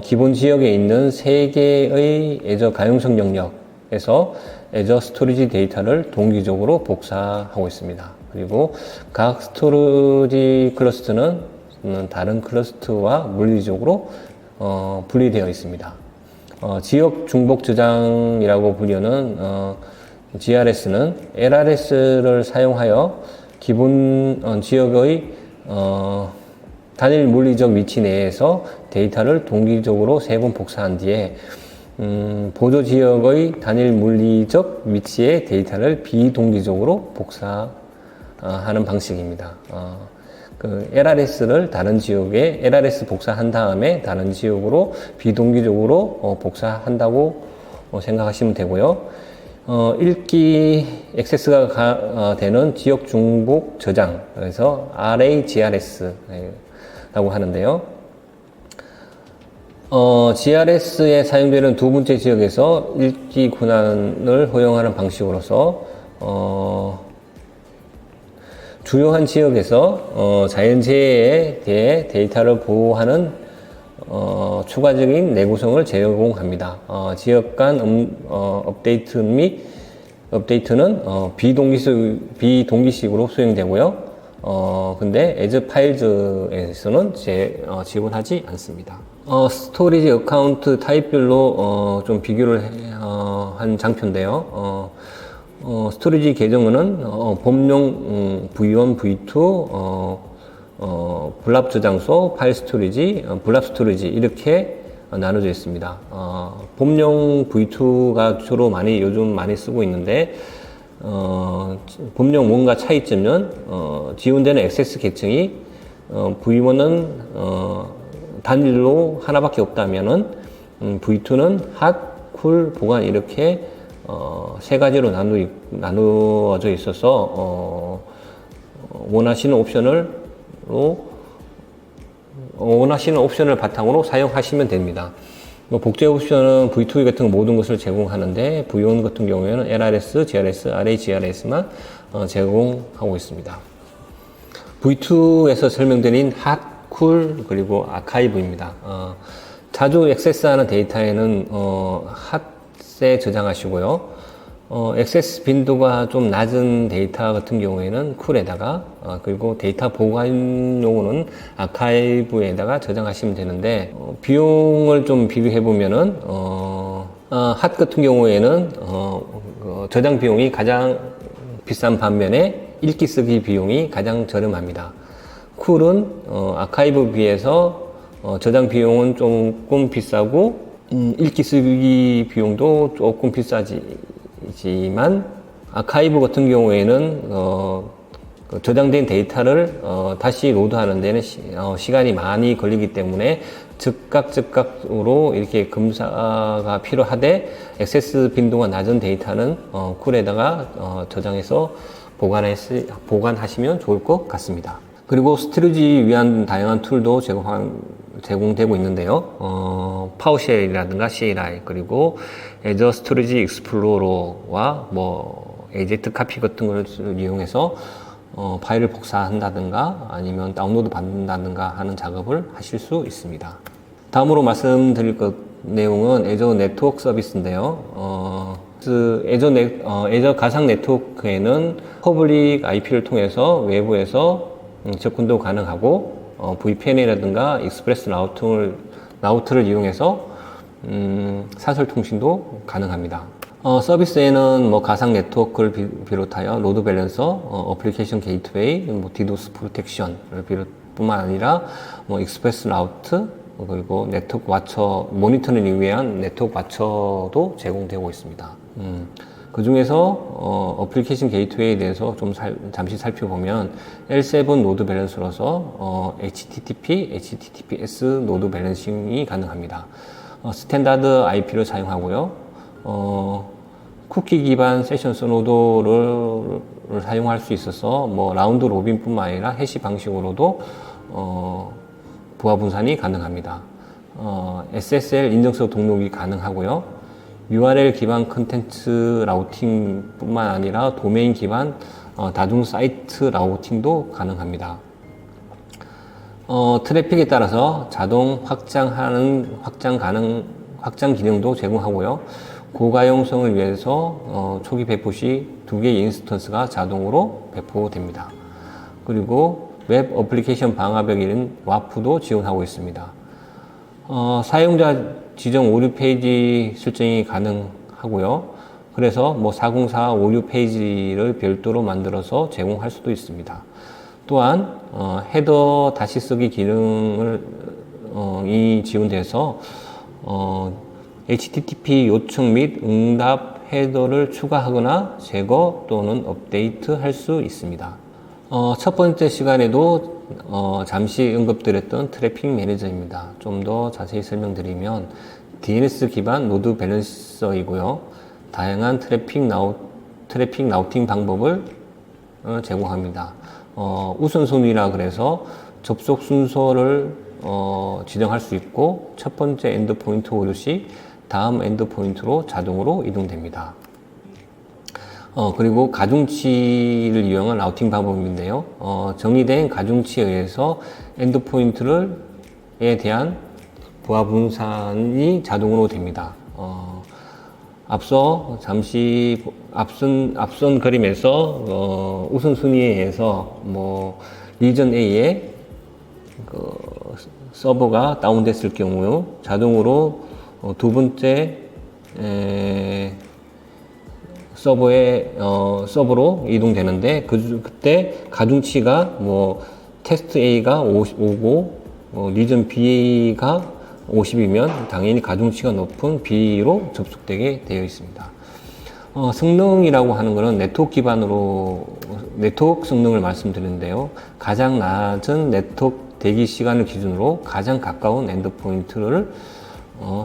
기본 지역에 있는 3개의 애저 가용성 영역에서 애저 스토리지 데이터를 동기적으로 복사하고 있습니다. 그리고 각 스토리지 클러스터는 다른 클러스터와 물리적으로 분리되어 있습니다. 지역 중복 저장이라고 불리는 GRS는 LRS를 사용하여 기본 지역의 단일 물리적 위치 내에서 데이터를 동기적으로 3번 복사한 뒤에 보조 지역의 단일 물리적 위치에 데이터를 비동기적으로 복사하는 방식입니다. 그 LRS를 다른 지역에 LRS 복사한 다음에 다른 지역으로 비동기적으로 복사한다고 생각하시면 되고요. 읽기 액세스가 되는 지역 중복 저장, 그래서 RAGRS라고 하는데요. GRS에 사용되는 두 번째 지역에서 읽기 권한을 허용하는 방식으로서 주요한 지역에서 자연재해에 대해 데이터를 보호하는 추가적인 내구성을 제공합니다. 지역 간 업데이트는 비동기식으로 수행되고요. 근데 as 파일즈에서는 지원하지 않습니다. 스토리지 어카운트 타입별로 좀 비교를 한 장표인데요. 스토리지 계정은 범용 V1, V2, 블랍 저장소, 파일 스토리지, 블랍 스토리지 이렇게 나눠져 있습니다. 범용 V2가 주로 요즘 많이 쓰고 있는데 범용 1과 차이점은 지원되는 액세스 계층이 V1은 단일로 하나밖에 없다면은 V2는 핫, 쿨, 보관 이렇게 세 가지로 나누어져 있어서 원하시는 옵션을 바탕으로 사용하시면 됩니다. 복제 옵션은 V2 같은 모든 것을 제공하는데 V1 같은 경우에는 LRS, GRS, RAGRS만 제공하고 있습니다. V2에서 설명드린 핫, 쿨, 그리고 아카이브입니다. 자주 액세스하는 데이터에는 핫에 저장하시고요. 액세스 빈도가 좀 낮은 데이터 같은 경우에는 쿨에다가 그리고 데이터 보관용으로는 아카이브에다가 저장하시면 되는데 비용을 좀 비교해 보면은 핫 같은 경우에는 저장 비용이 가장 비싼 반면에 읽기 쓰기 비용이 가장 저렴합니다. 쿨은 아카이브 비해서 저장 비용은 조금 비싸고 읽기 쓰기 비용도 조금 비싸지만 아카이브 같은 경우에는 저장된 데이터를 다시 로드하는 데는 시간이 많이 걸리기 때문에 즉각으로 이렇게 검사가 필요하되 액세스 빈도가 낮은 데이터는 쿨에다가 저장해서 보관하시면 좋을 것 같습니다. 그리고 스토리지 위한 다양한 툴도 제공되고 있는데요. 파워쉘이라든가 CLI 그리고 Azure Storage Explorer와 AZ 카피 같은 걸 이용해서 파일을 복사한다든가 아니면 다운로드 받는다든가 하는 작업을 하실 수 있습니다. 다음으로 말씀드릴 내용은 Azure 네트워크 서비스인데요. Azure 가상 네트워크에는 퍼블릭 IP를 통해서 외부에서 접근도 가능하고 VPN이라든가 익스프레스 라우터를 이용해서 사설 통신도 가능합니다. 서비스에는 가상 네트워크를 비롯하여 로드 밸런서, 어플리케이션 게이트웨이, 디도스 프로텍션을 뿐만 아니라 익스프레스 라우트 그리고 네트워크 와처 모니터링을 위한 네트워크 와처도 제공되고 있습니다. 그 중에서 어플리케이션 게이트웨이에 대해서 좀 잠시 살펴보면 L7 노드 밸런서로서 HTTP, HTTPS 노드 밸런싱이 가능합니다. 스탠다드 IP를 사용하고요. 쿠키 기반 세션 서노드를 사용할 수 있어서 라운드 로빈뿐만 아니라 해시 방식으로도 부하 분산이 가능합니다. SSL 인증서 등록이 가능하고요. URL 기반 컨텐츠 라우팅 뿐만 아니라 도메인 기반 다중 사이트 라우팅도 가능합니다. 트래픽에 따라서 자동 확장 기능도 제공하고요. 고가용성을 위해서 초기 배포 시 2개의 인스턴스가 자동으로 배포됩니다. 그리고 웹 어플리케이션 방화벽인 와프도 지원하고 있습니다. 사용자 지정 오류 페이지 설정이 가능하고요. 그래서 404 오류 페이지를 별도로 만들어서 제공할 수도 있습니다. 또한 헤더 다시 쓰기 기능이 지원돼서 HTTP 요청 및 응답 헤더를 추가하거나 제거 또는 업데이트 할 수 있습니다. 첫 번째 시간에도 잠시 언급드렸던 트래픽 매니저입니다. 좀 더 자세히 설명드리면 DNS 기반 로드 밸런서이고요. 다양한 트래픽 라우팅 방법을 제공합니다. 우선순위라 그래서 접속 순서를 지정할 수 있고 첫 번째 엔드포인트 오류 시 다음 엔드포인트로 자동으로 이동됩니다. 그리고 가중치를 이용한 라우팅 방법인데요. 정의된 가중치에 의해서 엔드포인트에 대한 부하 분산이 자동으로 됩니다. 앞선 그림에서 우선순위에 의해서 리전 A에 서버가 다운됐을 경우 자동으로 두 번째 서버로 이동되는데 그때 가중치가 테스트 A가 55고 리전 B가 50이면 당연히 가중치가 높은 B로 접속되게 되어 있습니다. 성능이라고 하는 것은 네트워크 성능을 말씀드리는데요. 가장 낮은 네트워크 대기 시간을 기준으로 가장 가까운 엔드포인트를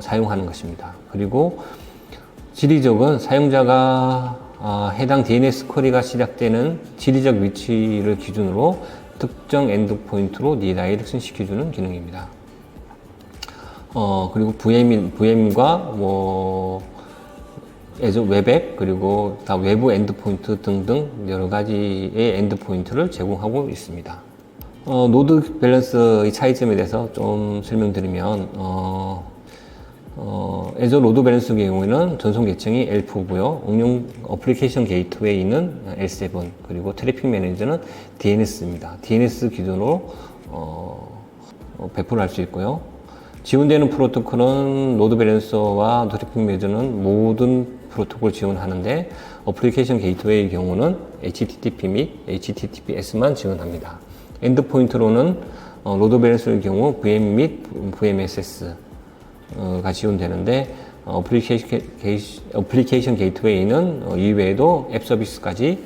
사용하는 것입니다. 그리고 지리적은 사용자가 해당 DNS 쿼리가 시작되는 지리적 위치를 기준으로 특정 엔드포인트로 리다이렉션 시켜주는 기능입니다. 그리고 VM과 웹앱, 그리고 다 외부 엔드포인트 등등 여러 가지의 엔드포인트를 제공하고 있습니다. 노드 밸런스의 차이점에 대해서 좀 설명드리면, 애저 로드 밸런스의 경우에는 전송 계층이 L4고요. 응용 어플리케이션 게이트웨이는 L7, 그리고 트래픽 매니저는 DNS입니다. DNS 기준으로 배포를 할 수 있고요. 지원되는 프로토콜은 로드 밸런서와 트래픽 매니저는 모든 프로토콜 지원하는데, 어플리케이션 게이트웨이의 경우는 HTTP 및 HTTPS만 지원합니다. 엔드포인트로는 로드 밸런서의 경우 VM 및 VMSS가 지원되는데, 어플리케이션 게이트웨이는 이외에도 앱 서비스까지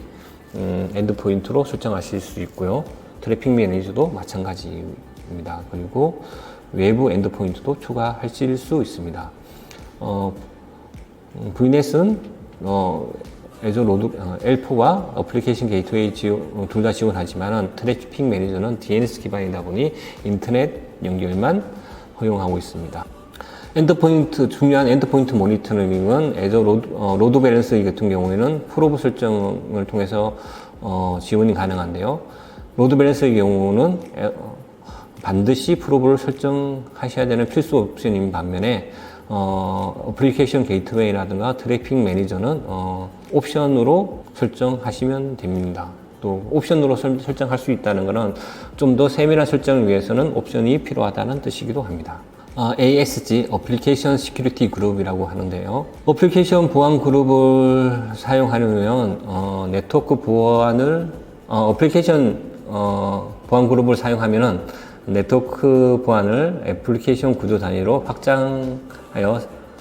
엔드포인트로 설정하실 수 있고요. 트래픽 매니저도 마찬가지입니다. 그리고 외부 엔드포인트도 추가하실 수 있습니다. VNet은 애저 로드 L4와 어플리케이션 게이트웨이 둘 다 지원하지만 트래픽 매니저는 DNS 기반이다 보니 인터넷 연결만 허용하고 있습니다. 중요한 엔드포인트 모니터링은 애저 로드 밸런스 같은 경우에는 프로브 설정을 통해서 지원이 가능한데요. 로드 밸런스의 경우는 반드시 프로브를 설정하셔야 되는 필수 옵션인 반면에 어플리케이션 게이트웨이라든가 트래픽 매니저는 옵션으로 설정하시면 됩니다. 또 옵션으로 설정할 수 있다는 것은 좀 더 세밀한 설정을 위해서는 옵션이 필요하다는 뜻이기도 합니다. ASG, 어플리케이션 시큐리티 그룹이라고 하는데요. 어플리케이션 보안 그룹을 사용하려면 네트워크 보안을 어플리케이션 보안 그룹을 사용하면은 네트워크 보안을 애플리케이션 구조 단위로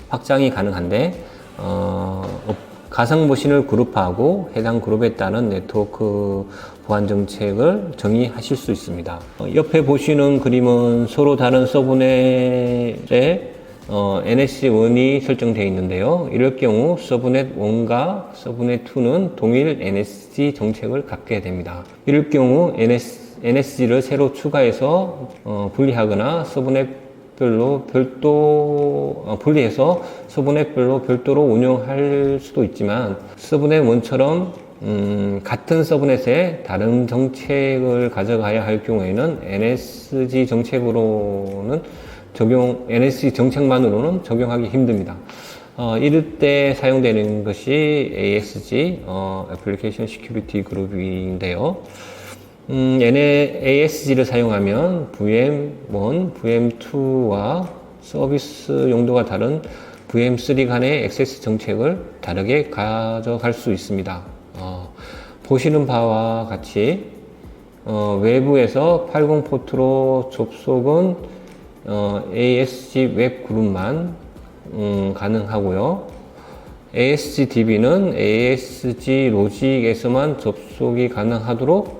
확장이 가능한데, 가상 머신을 그룹하고 해당 그룹에 따른 네트워크 보안 정책을 정의하실 수 있습니다. 옆에 보시는 그림은 서로 다른 서브넷에 NS1이 설정되어 있는데요. 이럴 경우 서브넷 1과 서브넷 2는 동일 NSG 정책을 갖게 됩니다. 이럴 경우 NSG를 새로 추가해서 분리하거나 분리해서 서브넷별로 별도로 운영할 수도 있지만, 서브넷 1처럼 같은 서브넷에 다른 정책을 가져가야 할 경우에는 NSG 정책만으로는 적용하기 힘듭니다. 이럴 때 사용되는 것이 ASG, Application Security Group인데요. ASG를 사용하면 VM1, VM2와 서비스 용도가 다른 VM3 간의 액세스 정책을 다르게 가져갈 수 있습니다. 보시는 바와 같이 외부에서 80 포트로 접속은 ASG 웹 그룹만 가능하고요. ASG DB는 ASG 로직에서만 접속이 가능하도록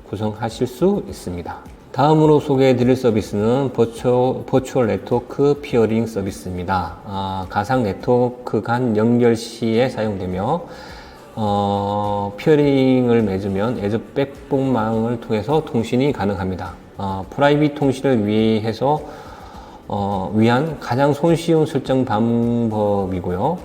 구성하실 수 있습니다. 다음으로 소개해 드릴 서비스는 버추얼 네트워크 피어링 서비스입니다. 가상 네트워크 간 연결 시에 사용되며, 피어링을 맺으면 애저 백봉망을 통해서 통신이 가능합니다. 프라이빗 통신을 위한 가장 손쉬운 설정 방법이고요.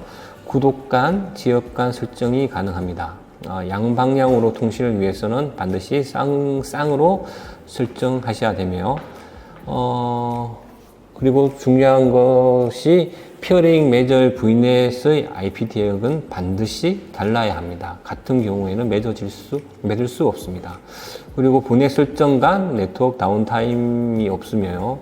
구독 간, 지역 간 설정이 가능합니다. 양방향으로 통신을 위해서는 반드시 쌍으로 설정하셔야 되며, 그리고 중요한 것이 피어링 맺을 VNet의 IP 대역은 반드시 달라야 합니다. 같은 경우에는 맺을 수 없습니다. 그리고 VNet 설정 간 네트워크 다운타임이 없으며,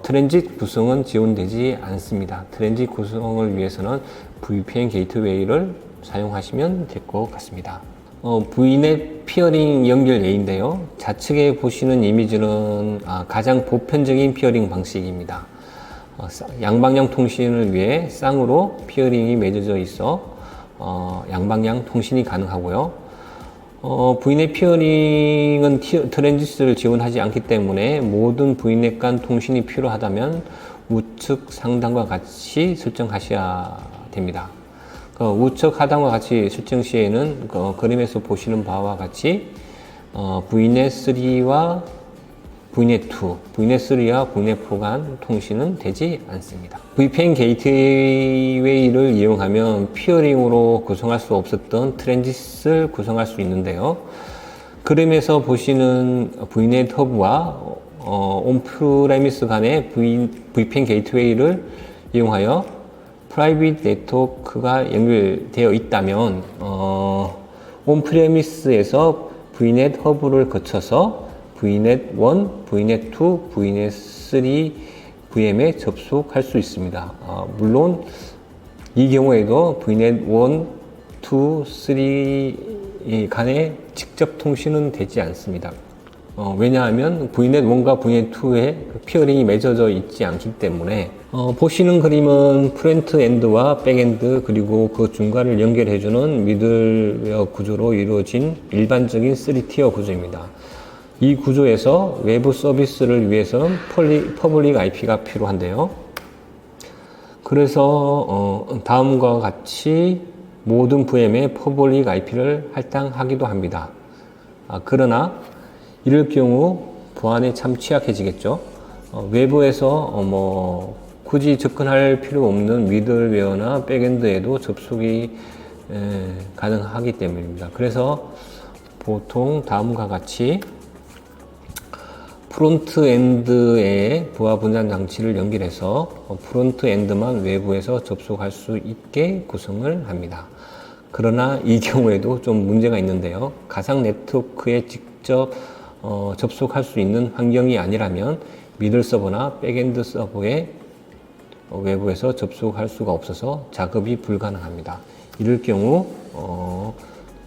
트랜짓 구성은 지원되지 않습니다. 트랜짓 구성을 위해서는 VPN 게이트웨이를 사용하시면 될 것 같습니다. VNet 피어링 연결 예인데요. 좌측에 보시는 이미지는 가장 보편적인 피어링 방식입니다. 양방향 통신을 위해 쌍으로 피어링이 맺어져 있어 양방향 통신이 가능하고요. VNet 피어링은 트랜짓을 지원하지 않기 때문에 모든 VNet 간 통신이 필요하다면 우측 상단과 같이 설정하셔야 됩니다. 우측 하단과 같이 설정 시에는 그림에서 보시는 바와 같이 VNet3와 VNet2, VNet3와 VNet4 간 통신은 되지 않습니다. VPN 게이트웨이를 이용하면 피어링으로 구성할 수 없었던 트랜짓을 구성할 수 있는데요. 그림에서 보시는 VNet 허브와 온프레미스 간의 VPN 게이트웨이를 이용하여 프라이빗 네트워크가 연결되어 있다면 온프레미스에서 VNet 허브를 거쳐서 VNet1, VNet2, VNet3 VM에 접속할 수 있습니다. 물론 이 경우에도 VNet1, 2, 3 간의 직접 통신은 되지 않습니다. 왜냐하면 VNet1과 VNet2에 피어링이 맺어져 있지 않기 때문에 보시는 그림은 프론트 엔드와 백 엔드 그리고 그 중간을 연결해주는 미들웨어 구조로 이루어진 일반적인 3티어 구조입니다. 이 구조에서 외부 서비스를 위해서는 퍼블릭 IP가 필요한데요. 그래서 다음과 같이 모든 VM에 퍼블릭 IP를 할당하기도 합니다. 그러나 이럴 경우 보안에 참 취약해지겠죠. 외부에서 굳이 접근할 필요 없는 미들웨어나 백엔드에도 접속이 가능하기 때문입니다. 그래서 보통 다음과 같이 프론트 엔드에 부하 분산 장치를 연결해서 프론트 엔드만 외부에서 접속할 수 있게 구성을 합니다. 그러나 이 경우에도 좀 문제가 있는데요. 가상 네트워크에 직접 접속할 수 있는 환경이 아니라면 미들 서버나 백엔드 서버에 외부에서 접속할 수가 없어서 작업이 불가능합니다. 이럴 경우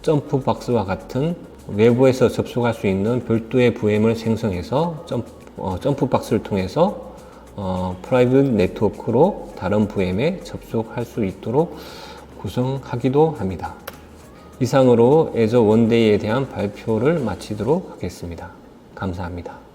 점프 박스와 같은 외부에서 접속할 수 있는 별도의 VM을 생성해서 점프 박스를 통해서 프라이빗 네트워크로 다른 VM에 접속할 수 있도록 구성하기도 합니다. 이상으로 애저 원데이에 대한 발표를 마치도록 하겠습니다. 감사합니다.